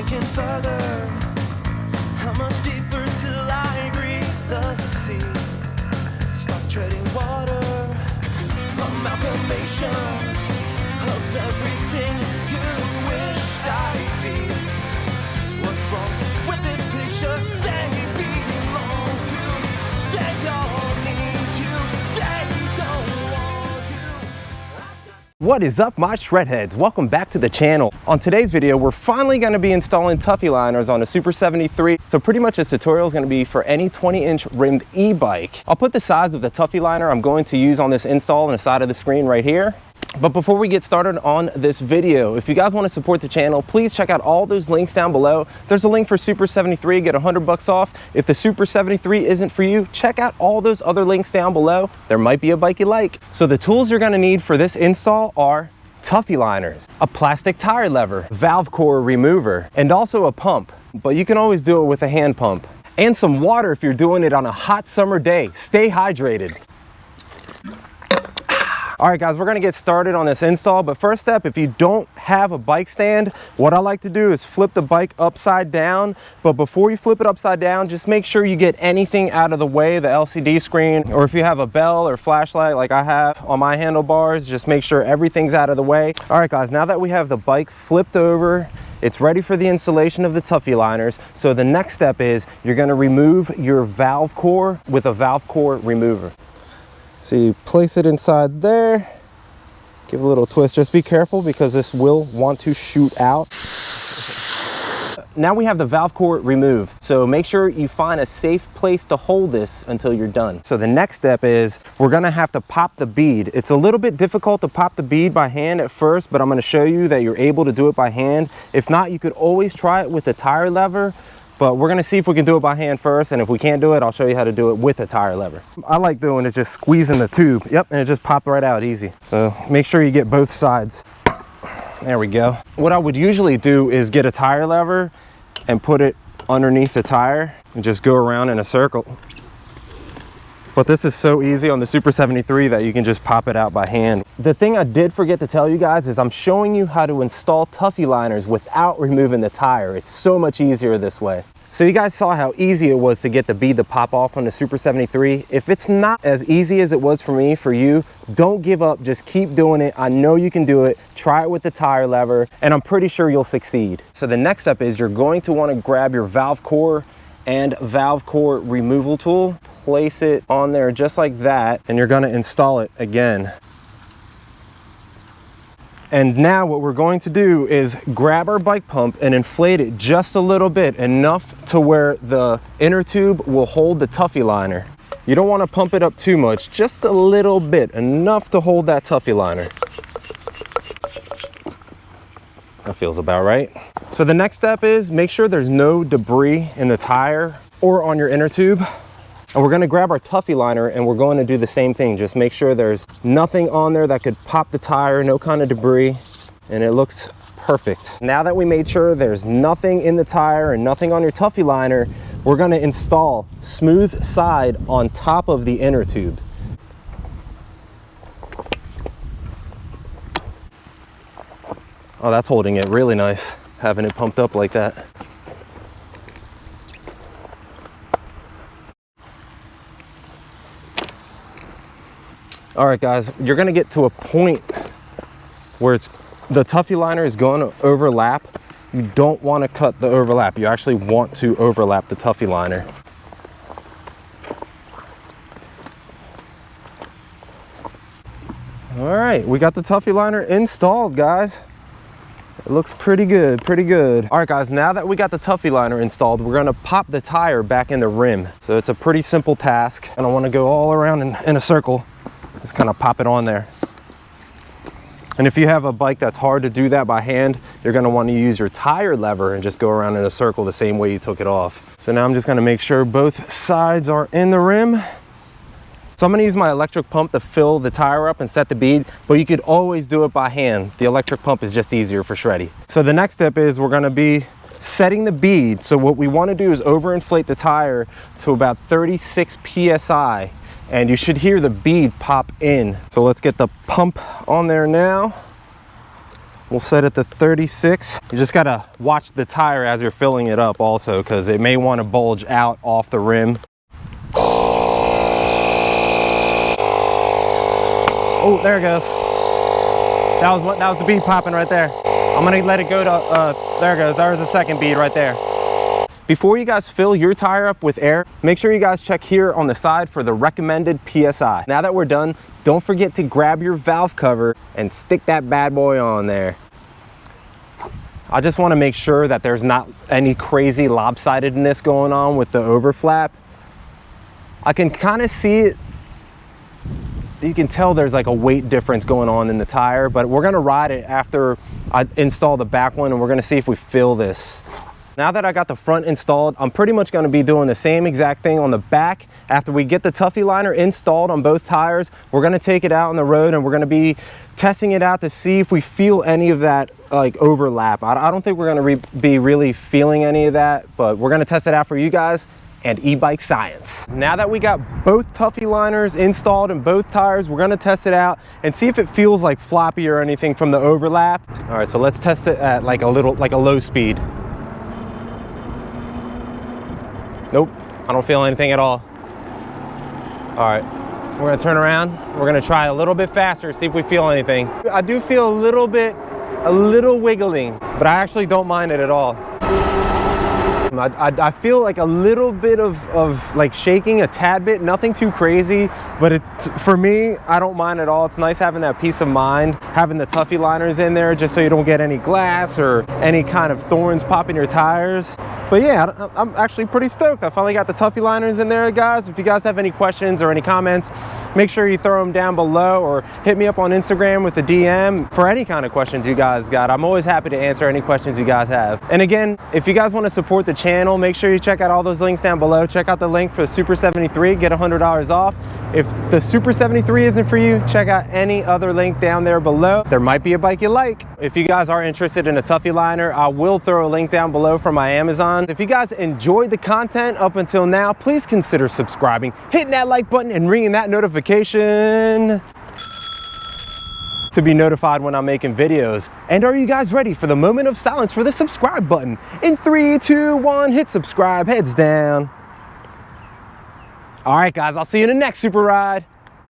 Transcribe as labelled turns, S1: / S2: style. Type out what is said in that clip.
S1: sinking further. How much deeper till I breathe the sea? Stop treading water. Amalgamation of everything you wished I'd be. What's wrong with this picture? They belong to. They all need you. They don't want you.
S2: What is up, my shredheads? Welcome back to the channel. On today's video, we're finally going to be installing Tuffy liners on a Super 73. So pretty much this tutorial is going to be for any 20-inch rimmed e-bike. I'll put the size of the Tuffy liner I'm going to use on this install on the side of the screen right here. But before we get started on this video, if you guys want to support the channel, please check out all those links down below. There's a link for Super 73, get $100 off. If the Super 73 isn't for you, check out all those other links down below. There might be a bike you like. So the tools you're going to need for this install are Tuffy liners, a plastic tire lever, valve core remover, and also a pump. But you can always do it with a hand pump. And some water if you're doing it on a hot summer day. Stay hydrated. All right, guys, we're gonna get started on this install, but first step, if you don't have a bike stand, what I like to do is flip the bike upside down. But before you flip it upside down, just make sure you get anything out of the way, the LCD screen, or if you have a bell or flashlight like I have on my handlebars, just make sure everything's out of the way. All right, guys, now that we have the bike flipped over, it's ready for the installation of the Tuffy liners. So the next step is you're gonna remove your valve core with a valve core remover. So you place it inside there, give a little twist. Just be careful because this will want to shoot out. Now we have the valve core removed. So make sure you find a safe place to hold this until you're done. So the next step is we're gonna have to pop the bead. It's a little bit difficult to pop the bead by hand at first, but I'm gonna show you that you're able to do it by hand. If not, you could always try it with a tire lever. But we're gonna see if we can do it by hand first, and if we can't do it, I'll show you how to do it with a tire lever. I like doing is just squeezing the tube. Yep, and it just popped right out easy. So make sure you get both sides. There we go. What I would usually do is get a tire lever and put it underneath the tire and just go around in a circle. But this is so easy on the Super 73 that you can just pop it out by hand. The thing I did forget to tell you guys is I'm showing you how to install Tuffy liners without removing the tire. It's so much easier this way. So you guys saw how easy it was to get the bead to pop off on the Super 73. If it's not as easy as it was for me, for you, don't give up, just keep doing it. I know you can do it. Try it with the tire lever, and I'm pretty sure you'll succeed. So the next step is you're going to want to grab your valve core and valve core removal tool. Place it on there just like that, and you're going to install it again. And now what we're going to do is grab our bike pump and inflate it just a little bit, enough to where the inner tube will hold the Tuffy liner. You don't want to pump it up too much, just a little bit, enough to hold that Tuffy liner. That feels about right. So the next step is make sure there's no debris in the tire or on your inner tube. And we're gonna grab our Tuffy liner and we're going to do the same thing. Just make sure there's nothing on there that could pop the tire, no kind of debris, and it looks perfect. Now that we made sure there's nothing in the tire and nothing on your Tuffy liner, we're gonna install smooth side on top of the inner tube. Oh, that's holding it really nice, having it pumped up like that. All right, guys, you're gonna get to a point where the Tuffy liner is going to overlap. You don't want to cut the overlap. You actually want to overlap the Tuffy liner. All right, we got the Tuffy liner installed, guys. It looks pretty good, pretty good. All right, guys, now that we got the Tuffy liner installed, we're gonna pop the tire back in the rim. So it's a pretty simple task. I don't want to go all around in a circle. Just kind of pop it on there. And if you have a bike that's hard to do that by hand, you're going to want to use your tire lever and just go around in a circle the same way you took it off. So now I'm just going to make sure both sides are in the rim. So I'm going to use my electric pump to fill the tire up and set the bead, but you could always do it by hand. The electric pump is just easier for Shreddie. So the next step is we're going to be setting the bead. So what we want to do is overinflate the tire to about 36 PSI. And you should hear the bead pop in. So let's get the pump on there now. We'll set it to 36. You just gotta watch the tire as you're filling it up also, because it may want to bulge out off the rim. Oh, there it goes. That was the bead popping right there. I'm gonna let it go to, there it goes. There's a second bead right there. Before you guys fill your tire up with air, make sure you guys check here on the side for the recommended PSI. Now that we're done, don't forget to grab your valve cover and stick that bad boy on there. I just want to make sure that there's not any crazy lopsidedness going on with the overflap. I can kind of see it. You can tell there's like a weight difference going on in the tire, but we're gonna ride it after I install the back one, and we're gonna see if we fill this. Now that I got the front installed, I'm pretty much gonna be doing the same exact thing on the back. After we get the Tuffy liner installed on both tires, we're gonna take it out on the road and we're gonna be testing it out to see if we feel any of that like overlap. I don't think we're gonna be really feeling any of that, but we're gonna test it out for you guys and e-bike science. Now that we got both Tuffy liners installed in both tires, we're gonna test it out and see if it feels like floppy or anything from the overlap. All right, so let's test it at like a low speed. Nope, I don't feel anything at all. All right, we're gonna turn around. We're gonna try a little bit faster, see if we feel anything. I do feel a little wiggling, but I actually don't mind it at all. I feel like a little bit of like shaking, a tad bit, nothing too crazy, but for me, I don't mind at all. It's nice having that peace of mind, having the Tuffy liners in there just so you don't get any glass or any kind of thorns popping your tires. But yeah, I'm actually pretty stoked. I finally got the Tuffy liners in there, guys. If you guys have any questions or any comments, make sure you throw them down below or hit me up on Instagram with a DM for any kind of questions you guys got. I'm always happy to answer any questions you guys have. And again, if you guys want to support the channel, make sure you check out all those links down below. Check out the link for the Super 73, get $100 off. If the Super 73 isn't for you, check out any other link down there below. There might be a bike you like. If you guys are interested in a Tuffy liner, I will throw a link down below from my Amazon. If you guys enjoyed the content up until now, please consider subscribing, hitting that like button and ringing that notification to be notified when I'm making videos. And are you guys ready for the moment of silence for the subscribe button? In 3, 2, 1, hit subscribe, heads down. All right, guys, I'll see you in the next super ride.